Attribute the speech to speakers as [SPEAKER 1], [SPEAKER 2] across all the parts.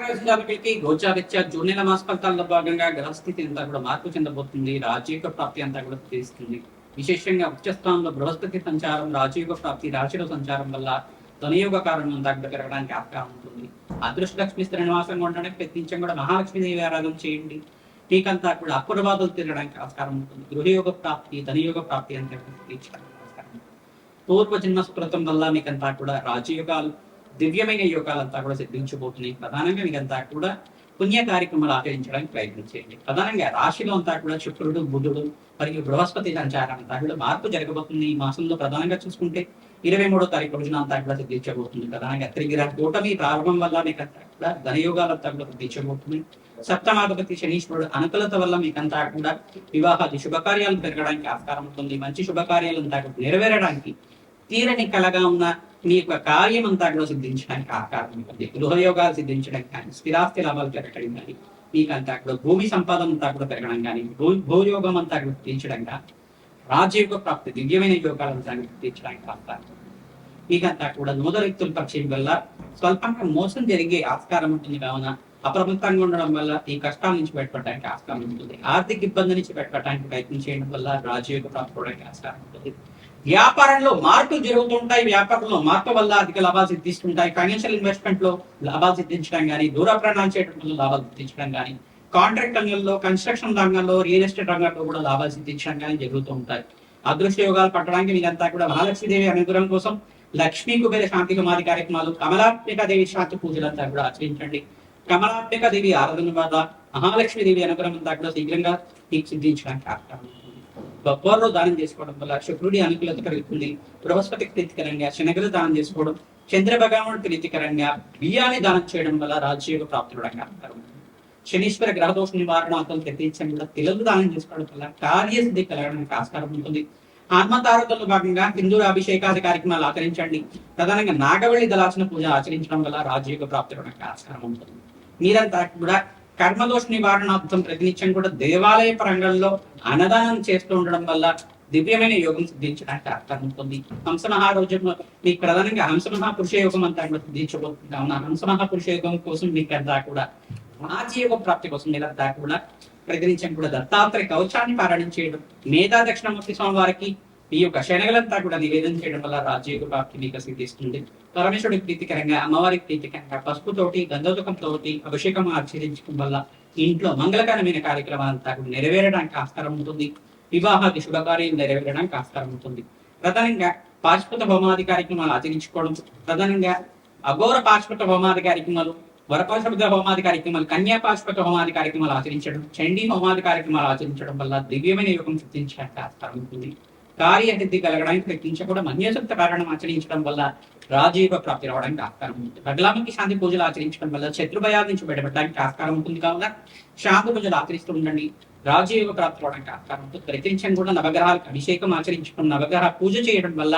[SPEAKER 1] రాశి జాతకులకి గోచారీత్యా జూన్ నెల మాస ఫలితాల్లో భాగంగా గ్రహస్థితి అంతా కూడా మార్పు చెందబోతుంది. రాజయోగ ప్రాప్తి అంతా కూడా తీస్తుంది. విశేషంగా ఉచ్చస్థానంలో బృహస్పతి సంచారం, రాజయోగ ప్రాప్తి, రాశిలో సంచారం వల్ల ధనయోగ కారణం అంతా కూడా పెరగడానికి ఆస్కారం ఉంటుంది. అదృష్ట లక్ష్మి స్థిర నివాసంగా ఉండడానికి ప్రత్యేకంగా కూడా మహాలక్ష్మీదేవి ఆరాధన చేయండి. మీకంతా కూడా అపూర్వాదులు తిరగడానికి ఆస్కారం ఉంటుంది. గృహయోగ ప్రాప్తి, ధనయోగ ప్రాప్తి అంతా తీర్చడానికి ఆస్కారం ఉంటుంది. పూర్వ జన్మ సుకృతం వల్ల మీకంతా కూడా రాజయోగాలు, దివ్యమైన యోగాలంతా కూడా సిద్ధించబోతున్నాయి. ప్రధానంగా మీకంతా కూడా పుణ్య కార్యక్రమాలు ఆచరించడానికి ప్రయత్నించండి. ప్రధానంగా రాశిలో అంతా కూడా శుక్రుడు, బుధుడు మరియు బృహస్పతి సంచారం అంతా కూడా మార్పు జరగబోతుంది. ఈ మాసంలో ప్రధానంగా చూసుకుంటే 23వ తారీఖు రోజున అంతా కూడా సిద్ధించబోతుంది. ప్రధానంగా త్రిగిర కూటమి ప్రారంభం వల్ల మీకంతా కూడా ధనయోగాలంతా కూడా సిద్ధించబోతుంది. సప్తమాధిపతి శనీశ్వరుడు అనుకూలత వల్ల మీకంతా కూడా వివాహాది శుభకార్యాలు పెరగడానికి ఆస్కారం ఉంటుంది. మంచి శుభకార్యాలు అంతా కూడా నెరవేరడానికి, తీరని కలగా ఉన్న మీ యొక్క కార్యం అంతా కూడా సిద్ధించడానికి ఆస్కారం ఉంటుంది. గృహయోగాలు సిద్ధించడానికి కానీ, స్థిరాస్తి లాభాలు పెరగడం కానీ, మీకంతా కూడా భూమి సంపాదన అంతా కూడా పెరగడం కానీ, భూయోగం అంతా కూడా సిద్ధించడం కానీ, రాజయోగ ప్రాప్తి, దివ్యమైన యోగాలంతా సిద్ధించడానికి ఆస్కారం. మీకంతా కూడా నూతన వ్యక్తుల పరిచయం వల్ల స్వల్పంగా మోసం జరిగే ఆస్కారం ఉంటుంది. కావున అప్రమత్తంగా ఉండడం వల్ల ఈ కష్టాల నుంచి బయటపడడానికి ఆస్కారం ఉంటుంది. ఆర్థిక ఇబ్బంది నుంచి బయటపడడానికి ప్రయత్నం చేయడం వల్ల రాజయోగ ప్రాప్తి అవడానికి ఆస్కారం ఉంటుంది. వ్యాపారంలో మార్పులు జరుగుతుంటాయి. వ్యాపారంలో మార్పు వల్ల అధిక లాభాలు సిద్ధిస్తుంటాయి. ఫైనాన్షియల్ ఇన్వెస్ట్మెంట్ లో లాభాలు సిద్ధించడం కానీ, దూర ప్రయాణాలు చేయడం వల్ల లాభాలు సిద్ధించడం కానీ, కాంట్రాక్ట్ రంగంలో, కన్స్ట్రక్షన్ రంగంలో, రియల్ ఎస్టేట్ రంగంలో కూడా లాభాలు సిద్ధించడం కానీ జరుగుతూ ఉంటాయి. అదృష్ట యోగాలు పట్టడానికి మీరంతా కూడా మహాలక్ష్మీదేవి అనుగ్రహం కోసం లక్ష్మీ కుబేర శాంతి కుమారి కార్యక్రమాలు, కమలాత్మిక దేవి శాంతి పూజలంతా కూడా ఆచరించండి. కమలాత్మిక దేవి ఆరాధన వల్ల మహాలక్ష్మీదేవి అనుగ్రహం అంతా కూడా శీఘ్రంగా మీకు సిద్ధించడానికి ఆస్కారం. బొబ్బర్లో దానం చేసుకోవడం వల్ల శుక్రుడి అనుకూలత కలుగుతుంది. బృహస్పతికి ప్రీతికరంగా శనగలు దానం చేసుకోవడం, చంద్ర భగవానుడు ప్రీతికరంగా బియ్యాన్ని దానం చేయడం వల్ల రాజయోగ ప్రాప్తి ఆస్కారం. శనీశ్వర గ్రహదోష నివారణార్థం తెప్పించడం వల్ల తిలలు దానం చేసుకోవడం వల్ల కార్యసిద్ధి కలగడానికి ఆస్కారం ఉంటుంది. ఆత్మతారతంలో భాగంగా హిందూ అభిషేకాది కార్యక్రమాలు ఆచరించండి. ప్రధానంగా నాగవల్లి దళార్చన పూజ ఆచరించడం వల్ల రాజయోగ ప్రాప్తి ఆస్కారం ఉంటుంది. మీరంతా కూడా కర్మదోష నివారణార్థం ప్రతినిత్యం కూడా దేవాలయ రంగంలో అన్నదానం చేస్తూ ఉండడం వల్ల దివ్యమైన యోగం సిద్ధించడానికి ఆస్కారం ఉంటుంది. హంసమహారోజంలో మీకు ప్రధానంగా హంసమహాపురుష యోగం అంతా కూడా సిద్ధించబోతుంది. కావున హంసమహాపురుష యోగం కోసం మీకంతా కూడా రాజయోగ ప్రాప్తి కోసం మీరంతా కూడా ప్రతినిత్యం కూడా దత్తాత్రేయ కవచాన్ని పారాయణం చేయడం, మేధా దక్షిణమూర్తి స్వామి వారికి ఈ యొక్క శనగలంతా కూడా నివేదన చేయడం వల్ల రాజయోగ ప్రాప్తి మీకు సిద్ధిస్తుంది. పరమేశ్వరుడికి ప్రీతికరంగా, అమ్మవారికి ప్రీతికరంగా పసుపుతోటి, గంధోదకంతోటి అభిషేకం ఆచరించడం వల్ల ఇంట్లో మంగళకరమైన కార్యక్రమాలంతా కూడా నెరవేరడానికి ఆస్కారం ఉంటుంది. వివాహాది శుభకార్యం నెరవేరడానికి ఆస్కారం ఉంటుంది. ప్రధానంగా పాశుపత హోమాది కార్యక్రమాలు ఆచరించుకోవడం, ప్రధానంగా అఘోర పాశుపత హోమాది కార్యక్రమాలు, వరపాశుపత హోమాది కార్యక్రమాలు, కన్యా పాశుపత హోమాది కార్యక్రమాలు ఆచరించడం, చండీ హోమాది కార్యక్రమాలు ఆచరించడం వల్ల దివ్యమైన యోగం సిద్ధించడానికి ఆస్కారం ఉంటుంది. కార్యసిద్ధి కలగడానికి ప్రయత్నించకుండా మన్యసక్త కారణం ఆచరించడం వల్ల రాజయోగ ప్రాప్తి రావడానికి ఆస్కారం ఉంటుంది. బగలాముఖి శాంతి పూజలు ఆచరించడం వల్ల శత్రుభయాల నుంచి బయటపడడానికి ఆస్కారం ఉంటుంది. కావున శాంతి పూజలు ఆచరిస్తూ ఉండండి. రాజయోగ ప్రాప్తి రావడానికి ఆస్కారం ఉంటుంది. ప్రత్యేకంగా కూడా నవగ్రహాలకు అభిషేకం ఆచరించడం, నవగ్రహ పూజ చేయడం వల్ల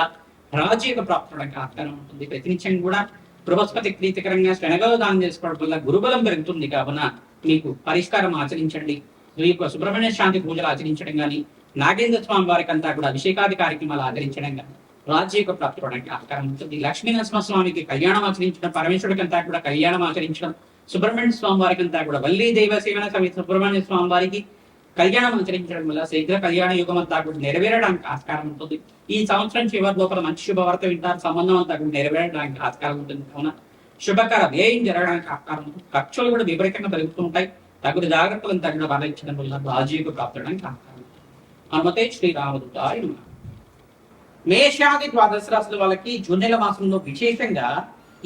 [SPEAKER 1] రాజయోగ ప్రాప్తి రావడానికి ఆస్కారం ఉంటుంది. ప్రతినిత్యం కూడా బృహస్పతి ప్రీతికరంగా శనగలు దానం చేసుకోవడం వల్ల గురుబలం పెరుగుతుంది. కావున మీకు పరిష్కారం ఆచరించండి. మీకు సుబ్రహ్మణ్య శాంతి పూజలు ఆచరించడం కానీ, నాగేంద్ర స్వామి వారికి అంతా కూడా అభిషేకాది కార్యక్రమాలు ఆచరించడం కానీ రాజయోగ ప్రాప్తి అవడానికి ఆస్కారం ఉంటుంది. లక్ష్మీ నరసింహస్వామికి కళ్యాణం ఆచరించడం, పరమేశ్వరుడికి అంతా కూడా కళ్యాణం ఆచరించడం, సుబ్రహ్మణ్య స్వామి వారికి అంతా కూడా వల్లీ దైవ సేవన సమేత సుబ్రహ్మణ్య స్వామి వారికి కళ్యాణం ఆచరించడం వల్ల శీఘ్ర కళ్యాణ యుగం అంతా కూడా నెరవేరడానికి ఆస్కారం ఉంటుంది. ఈ సంవత్సరం చివరి లోపల మంచి శుభవార్త వింటారు. సంబంధం అంతా కూడా నెరవేరడానికి ఆస్కారం ఉంటుంది. కావున శుభకర వ్యయం జరగడానికి ఆస్కారం ఉంటుంది. ఖర్చులు కూడా విపరీతంగా పెరుగుతూ ఉంటాయి. తగు జాగ్రత్తలను తగిన పాటించడం వల్ల రాజయోగ ప్రాప్తి అవడానికి ఆస్కారం. హనుమతే శ్రీరామదూతాయ నమః. మేషాది ద్వాదశ రాశుల వాళ్ళకి జూన్ నెల మాసంలో విశేషంగా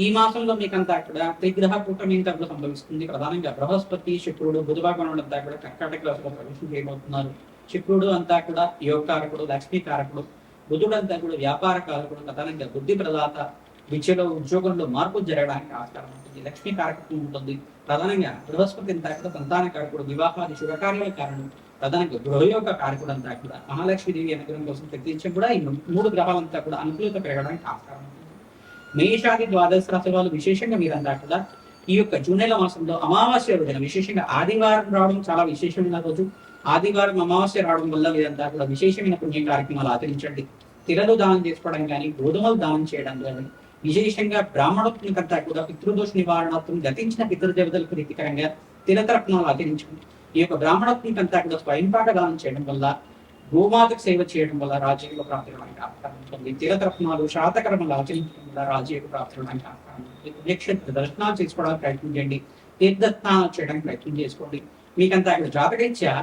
[SPEAKER 1] ఈ మాసంలో మీకంతా కూడా త్రిగ్రహ కూటమి కూడా సంభవిస్తుంది. ప్రధానంగా బృహస్పతి, శుక్రుడు, బుధ భగవానుడు అంతా కూడా కర్కాటక రాశిలో ప్రవేశం చేయబోతున్నారు. శుక్రుడు అంతా కూడా యోగకారకుడు, లక్ష్మీ కారకుడు, బుధుడు అంతా కూడా వ్యాపార కారకుడు, ప్రధానంగా బుద్ధి ప్రదాత, విద్యలో ఉద్యోగంలో మార్పు జరగడానికి ఆస్కారం ఉంటుంది. లక్ష్మీ కారకత్వం ఉంటుంది. ప్రధానంగా బృహస్పతి అంతా కూడా సంతాన కారకుడు, వివాహాది శుభకార్యాల కారణం, ప్రధానంగా గృహయోగ కారకుడు అంతా కూడా మహాలక్ష్మీదేవి అనుగ్రహం కోసం ప్రత్యేకించడం కూడా ఈ 3 గ్రహాలంతా కూడా అనుకూలత పెరగడానికి ఆస్కారం ఉంటుంది. మేషాది ద్వాదశ రాశి వాళ్ళు విశేషంగా మీరంతా కూడా ఈ యొక్క జూన్ నెల మాసంలో అమావాస్య రోజున విశేషంగా ఆదివారం రావడం చాలా విశేషమైన రోజు. ఆదివారం అమావాస్య రావడం వల్ల మీరంతా కూడా విశేషమైన పుణ్య కార్యక్రమాలు ఆచరించండి. తిరలు దానం చేసుకోవడం కానీ, గోధుమలు దానం చేయడం కానీ, విశేషంగా బ్రాహ్మణోత్మకంతా కూడా పితృదోష నివారణార్థం గతించిన పితృదేవతలకు ప్రీతికరంగా తిలతర్పణాలు ఆచరించుకుంది. ఈ యొక్క బ్రాహ్మణోత్మకంతా కూడా స్వయంపాక దానం చేయడం వల్ల, గోమాతకు సేవ చేయడం వల్ల రాజయోగ ప్రాప్తి అవడానికి ఆస్కారం ఉంటుంది. తిలతర్పణాలు శాతకర్మలు ఆచరించడం వల్ల రాజయోగ ప్రాప్తి అవడానికి ఆస్కారం ఉంటుంది. పుణ్యక్షేత్ర దర్శనాలు చేసుకోవడానికి ప్రయత్నం చేయండి. తీర్థస్నానాలు చేయడానికి ప్రయత్నం చేసుకోండి. మీకంతా అక్కడ జాతకరీత్యా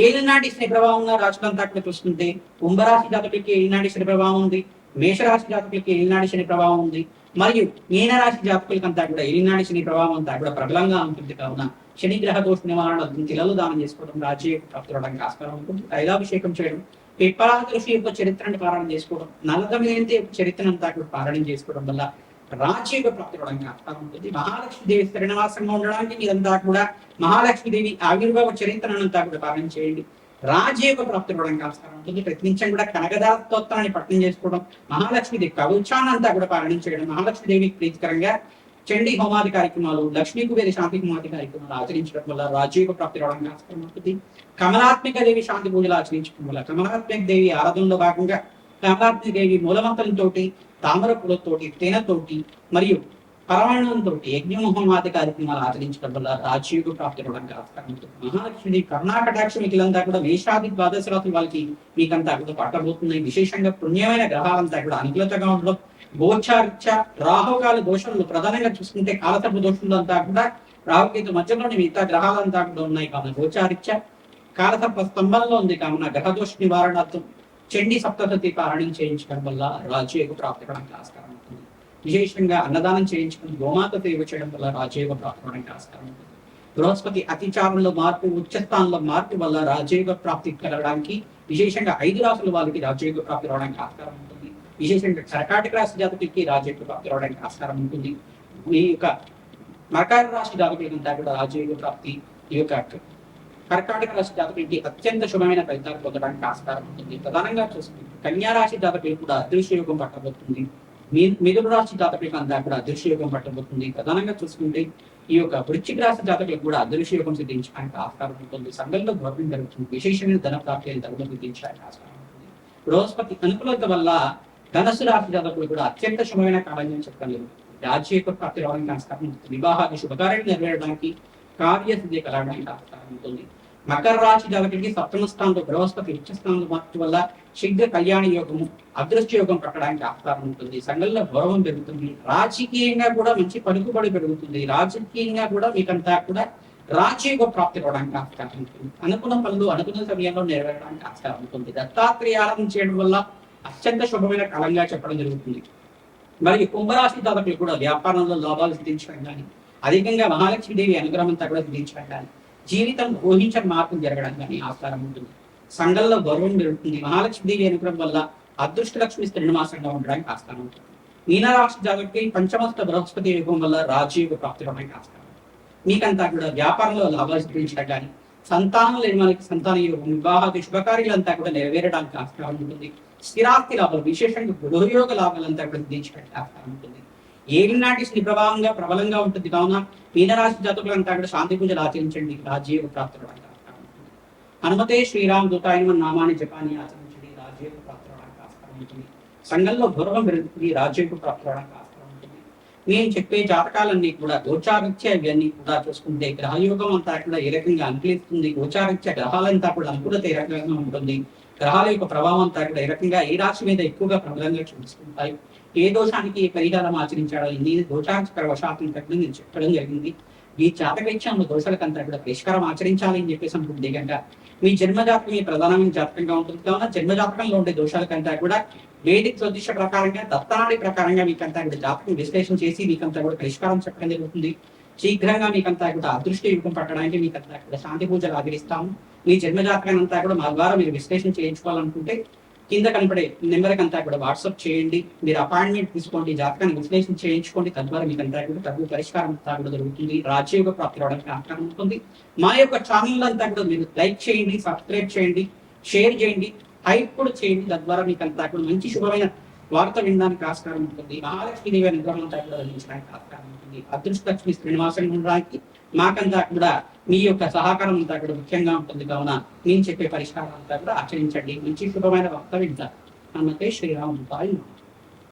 [SPEAKER 1] ఏలినాటి శని ప్రభావం ఉన్న రాశులంతా అక్కడ చూస్తుంటే కుంభరాశి జాతకులకి ఏలినాటి శని ప్రభావం ఉంది, మేషరాశి జాతకులకి ఏలినాటి శని ప్రభావం ఉంది, మరియు మీనరాశి జాతకులకంతా కూడా ఏలినాటి శని ప్రభావం అంతా కూడా ప్రబలంగా ఉంటుంది. కావున శని గ్రహ దోష నివారణ తిలలు దానం చేసుకోవడం, రాజ్య ప్రాప్తి అవడానికి ఆస్కారం ఉంటుంది. తైలాభిషేకం చేయడం, పిప్పలాద ఋషి యొక్క చరిత్రను పారాయణ చేసుకోవడం, నలదమయంతి యొక్క చరిత్రను అంతా కూడా పారాయణ చేసుకోవడం వల్ల రాజ్యోగ ప్రాప్తి అవడానికి ఆస్కారం ఉంటుంది. మహాలక్ష్మీదేవి శ్రీనివాసంగా ఉండడానికి మీరంతా కూడా మహాలక్ష్మీదేవి ఆవిర్భావ చరిత్రనంతా కూడా పాలన చేయండి. రాజయోగ ప్రాప్తి అవడానికి ఆస్కారం ఉంటుంది. ప్రతి నిమిషం కూడా కనకదార స్తోత్రాన్ని పఠనం చేసుకోవడం, మహాలక్ష్మీదేవి కవచాన్నంతా కూడా పాలన చేయడం, మహాలక్ష్మీదేవికి ప్రీతికరంగా చండీ హోమాది కార్యక్రమాలు, లక్ష్మీ కుబేర శాంతి హోమాది కార్యక్రమాలు ఆచరించడం వల్ల రాజయోగ ప్రాప్తి అవడానికి ఆస్కారం ఉంటుంది. కమలాత్మిక దేవి శాంతి పూజలు ఆచరించడం వల్ల కమలాత్మిక దేవి ఆరాధనలో భాగంగా కమలాత్మిక దేవి మూలమంత్రంతో, తామర పూలతోటి, తేనెతోటి మరియు పరమాణంతో యజ్ఞమోహమాది కార్యక్రమాలు ఆచరించడం వల్ల రాజయోగ ప్రాప్తి అవడానికి ఆస్కారం ఉంటుంది. మహాలక్ష్మి కర్ణాకటాక్ష మిగిలంతా కూడా మేషాది ద్వాదశ రాత్రి వాళ్ళకి మీకంతా కూడా పట్టబోతున్నాయి. విశేషంగా పుణ్యమైన గ్రహాలంతా కూడా అనుకూలతగా ఉండడం, గోచారిత్య రాహుకాల దోషాలు ప్రధానంగా చూసుకుంటే కాలసర్ప దోషులు అంతా కూడా రాహుకేతు మధ్యలోని మిగతా గ్రహాలంతా కూడా ఉన్నాయి. కావున గోచారిత్య కాలసర్ప స్తంభంలో ఉంది. కావున గ్రహ దోష నివారణార్థం చండీ సప్తశతి పారాయణం చేయించడం వల్ల రాజయోగ ప్రాప్తి అవడానికి ఆస్కారం ఉంటుంది. విశేషంగా అన్నదానం చేయించుకుని గోమాత సేవ చేయడం వల్ల రాజయోగ ప్రాప్తి అవడానికి ఆస్కారం ఉంటుంది. బృహస్పతి అతిచారంలో మార్పు, ఉచ్చస్థానంలో మార్పు వల్ల రాజయోగ ప్రాప్తి కలగడానికి విశేషంగా 5 రాసుల వాళ్ళకి రాజయోగ ప్రాప్తి రావడానికి ఆస్కారం ఉంటుంది. విశేషంగా కర్కాటక రాశి జాతకులకి రాజయోగ ప్రాప్తి రావడానికి ఆస్కారం ఉంటుంది. ఈ యొక్క మకర రాశి జాతకులంతా కూడా రాజయోగ ప్రాప్తి, ఈ యొక్క కర్కాటక రాశి జాతకులకి అత్యంత శుభమైన ఫలితాలు పొందడానికి ఆస్కారం ఉంటుంది. ప్రధానంగా చూసుకుంటే కన్యా రాశి జాతకులకు కూడా అదృశ్య యోగం పట్టబోతుంది. మిథున రాశి జాతకులకు అంతా కూడా అదృశ్య యోగం పట్టబోతుంది. ప్రధానంగా చూసుకుంటే ఈ యొక్క వృశ్చిక రాశి జాతకులకు కూడా అదృశ్య యోగం సిద్ధించడానికి ఆస్కారం ఉంటుంది. సంఘంలో గౌరవం జరుగుతుంది. విశేషమైన ధన ప్రాప్తి తగులు సిద్ధించడానికి ఆస్కారం ఉంటుంది. బృహస్పతి అనుకూలత వల్ల ధనస్సు రాశి జాతకులు కూడా అత్యంత శుభమైన కాలంగా చెప్పగలరు. రాజ్య ప్రాప్తి రావడానికి ఆస్కారం ఉంటుంది. వివాహాన్ని శుభకార్యాలు నెరవేరడానికి, కార్యసిద్ధి కలగడానికి ఆస్కారం ఉంటుంది. మకర రాశి జాతకులకి సప్తమ స్థానంలో బృహస్పతి ఉచ్చ స్థానంలో మార్చడం వల్ల శీఘ్ర కళ్యాణ యోగము, అదృశ్య యోగం పట్టడానికి ఆస్కారం ఉంటుంది. సంఘంలో గౌరవం పెరుగుతుంది. రాజకీయంగా కూడా మంచి పలుకుబడి పెరుగుతుంది. రాజకీయంగా కూడా మీకంతా కూడా రాజయోగ ప్రాప్తి రావడానికి ఆస్కారం ఉంటుంది. అనుకున్న పనులు అనుకున్న సమయంలో నెరవేరడానికి ఆస్కారం ఉంటుంది. దత్తాత్రేయ ఆరాధన చేయడం వల్ల అత్యంత శుభమైన కాలంగా చెప్పడం జరుగుతుంది. మరియు కుంభరాశి జాతకులు కూడా వ్యాపారంలో లాభాలు సిద్ధించడం కానీ, అధికంగా మహాలక్ష్మీదేవి అనుగ్రహం అంతా కూడా సిద్ధించడం కానీ, జీవితం ఊహించని మార్పులు జరగడం కానీ ఆస్కారం ఉంటుంది. సంఘంలో గౌరవం పెరుగుతుంది. మహాలక్ష్మీదేవి అనుగ్రహం వల్ల అదృష్ట లక్ష్మి శ్రీనివాసంగా ఉండడానికి ఆస్కారం ఉంటుంది. మీనరాశి జాతకులకి పంచమస్త బృహస్పతి యోగం వల్ల రాజయోగ ప్రాప్తి అవడానికి ఆస్కారం. మీకంతా కూడా వ్యాపారంలో లాభాలు సిద్ధించడం కానీ, సంతానం లేని మనకి సంతాన యోగం, వివాహాది శుభకార్యాలంతా కూడా నెరవేరడానికి ఆస్కారం ఉంటుంది. స్థిరాస్తి లాభాలు, విశేషంగా గృహయోగ లాభాలంతా కూడా సిద్ధించడానికి ఆస్కారం ఉంటుంది. ఏలినాటి శని ప్రభావంగా ప్రబలంగా ఉంటుంది. కావున మీనరాశి జాతకులంతా కూడా శాంతి పూజలు ఆచరించండి. రాజయోగ ప్రాప్తి అవడానికి ఆస్కారం ఉంటుంది. హనుమతే శ్రీరామ్ దూతాయన నామాన్ని జపాన్ని ఆచరించండి. రాజయోగ ప్రాప్తి అవడానికి ఆస్కారం ఉంటుంది. సంఘంలో గౌరవం పెరుగుతుంది. రాజయోగ ప్రాప్తి అవడానికి ఆస్కారం ఉంటుంది. నేను చెప్పే జాతకాలన్నీ కూడా గోచారిత్య ఇవన్నీ కూడా చూసుకుంటే గ్రహయోగం అంతా కూడా ఏ రకంగా అనుకూలిస్తుంది, గోచారిత్య గ్రహాలంతా కూడా అనుకూలత ఏ రకంగా ఉంటుంది, గ్రహాల యొక్క ప్రభావం అంతా కూడా ఏ రకంగా ఏ రాశి మీద ఎక్కువగా ప్రబలంగా చూపిస్తుంటాయి, ఏ దోషానికి పరిహారం ఆచరించాలో ఇన్ని దోషాంతర వశాత్తులు పెట్టడం నేను చెప్పడం జరిగింది. ఈ జాతకరీత్యంలో దోషాలకంతా కూడా పరిష్కారం ఆచరించాలి అని చెప్పేసి అనుకుంటే కనుక మీ జన్మజాతకం మీ ప్రధానమైన జాతకంగా ఉంటుంది. కావున జన్మజాతకంలో ఉండే దోషాలకంతా కూడా వేదిక జ్యోతిష ప్రకారంగా, దత్తానాడి ప్రకారంగా మీకంతా కూడా జాతకం విశ్లేషణ చేసి మీకంతా కూడా పరిష్కారం చెప్పడం జరుగుతుంది. శీఘ్రంగా మీకంతా కూడా అదృష్ట యుగం పట్టడానికి మీకంతా కూడా శాంతి పూజలు ఆచరిస్తాము. మీ జన్మజాతకాన్ని అంతా కూడా మా ద్వారా మీరు విశ్లేషణ చేయించుకోవాలనుకుంటే కింద కనపడే నెంబర్కి అంతా కూడా వాట్సాప్ చేయండి. మీరు అపాయింట్మెంట్ తీసుకోండి, జాతకాన్ని విశ్లేషణ చేయించుకోండి. తద్వారా మీకు అంతా కూడా తగు పరిష్కారం అంతా కూడా దొరుకుతుంది. రాజయోగ ప్రాప్తి రావడానికి ఆస్కారం ఉంటుంది. మా యొక్క ఛానల్ అంతా కూడా మీరు లైక్ చేయండి, సబ్స్క్రైబ్ చేయండి, షేర్ చేయండి, హైప్ కూడా చేయండి. తద్వారా మీకు అంతా కూడా మంచి శుభమైన వార్త వినడానికి ఆస్కారం ఉంటుంది. మహాలక్ష్మీదేవి అనుగ్రహం అంతా కూడా అందించడానికి ఆస్కారం ఉంటుంది. అదృష్ట లక్ష్మి శ్రీనివాసం ఉండడానికి మాకంతా కూడా మీ యొక్క సహకారం అంతా కూడా ముఖ్యంగా ఉంటుంది. కావున నేను చెప్పే పరిష్కారం అంతా కూడా ఆచరించండి. మంచి శుభమైన వార్త వింటారు. నమ్మకే శ్రీరామ్.